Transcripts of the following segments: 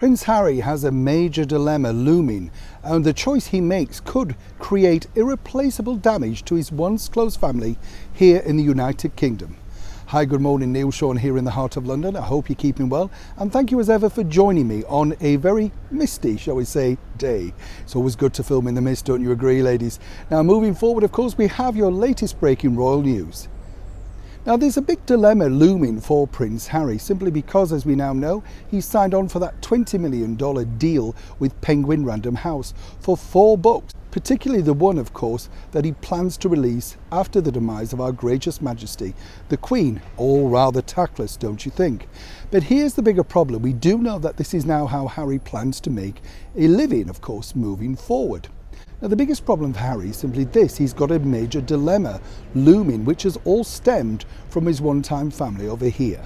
Prince Harry has a major dilemma looming, and the choice he makes could create irreplaceable damage to his once close family here in the United Kingdom. Hi, good morning, Neil Sean here in the heart of London. I hope you're keeping well, and thank you as ever for joining me on a very misty, shall we say, day. It's always good to film in the mist, don't you agree, ladies? Now, moving forward, of course, we have your latest breaking royal news. Now, there's a big dilemma looming for Prince Harry, simply because, as we now know, he's signed on for that $20 million deal with Penguin Random House for 4 books, particularly the one, of course, that he plans to release after the demise of our gracious Majesty, the Queen. All rather tactless, don't you think? But here's the bigger problem. We do know that this is now how Harry plans to make a living, of course, moving forward. Now, the biggest problem for Harry is simply this: he's got a major dilemma looming, which has all stemmed from his one-time family over here.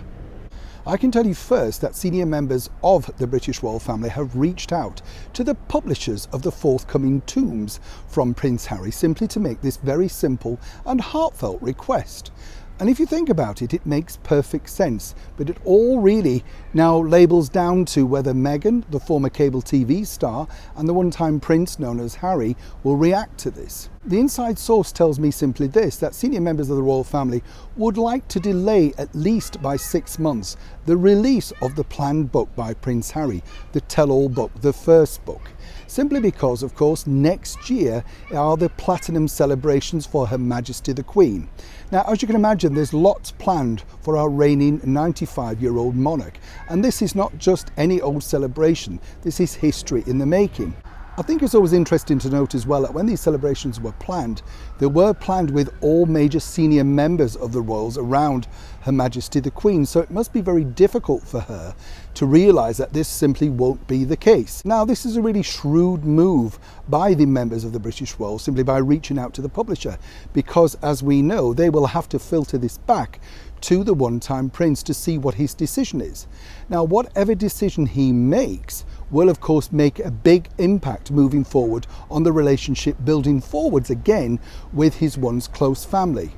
I can tell you first that senior members of the British royal family have reached out to the publishers of the forthcoming tomes from Prince Harry simply to make this very simple and heartfelt request. And if you think about it, it makes perfect sense, but it all really now labels down to whether Meghan, the former cable TV star, and the one-time prince known as Harry will react to this. The inside source tells me simply this: that senior members of the royal family would like to delay at least by 6 months the release of the planned book by Prince Harry, the tell-all book, the first book. Simply because, of course, next year are the platinum celebrations for Her Majesty the Queen. Now, as you can imagine, there's lots planned for our reigning 95-year-old monarch. And this is not just any old celebration, this is history in the making. I think it's always interesting to note as well that when these celebrations were planned, they were planned with all major senior members of the royals around Her Majesty the Queen, so it must be very difficult for her to realise that this simply won't be the case. Now, this is a really shrewd move by the members of the British royals, simply by reaching out to the publisher, because as we know, they will have to filter this back to the one-time prince to see what his decision is. Now, whatever decision he makes will of course make a big impact moving forward on the relationship building forwards again with his once close family.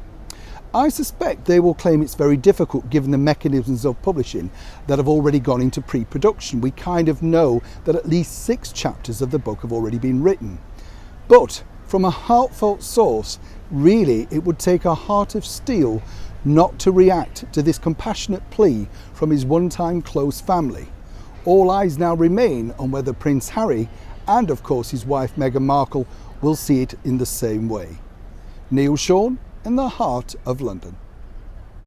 I suspect they will claim it's very difficult given the mechanisms of publishing that have already gone into pre-production. We kind of know that at least 6 chapters of the book have already been written. But from a heartfelt source, really it would take a heart of steel not to react to this compassionate plea from his one-time close family. All eyes now remain on whether Prince Harry and of course his wife Meghan Markle will see it in the same way. Neil Sean in the heart of London.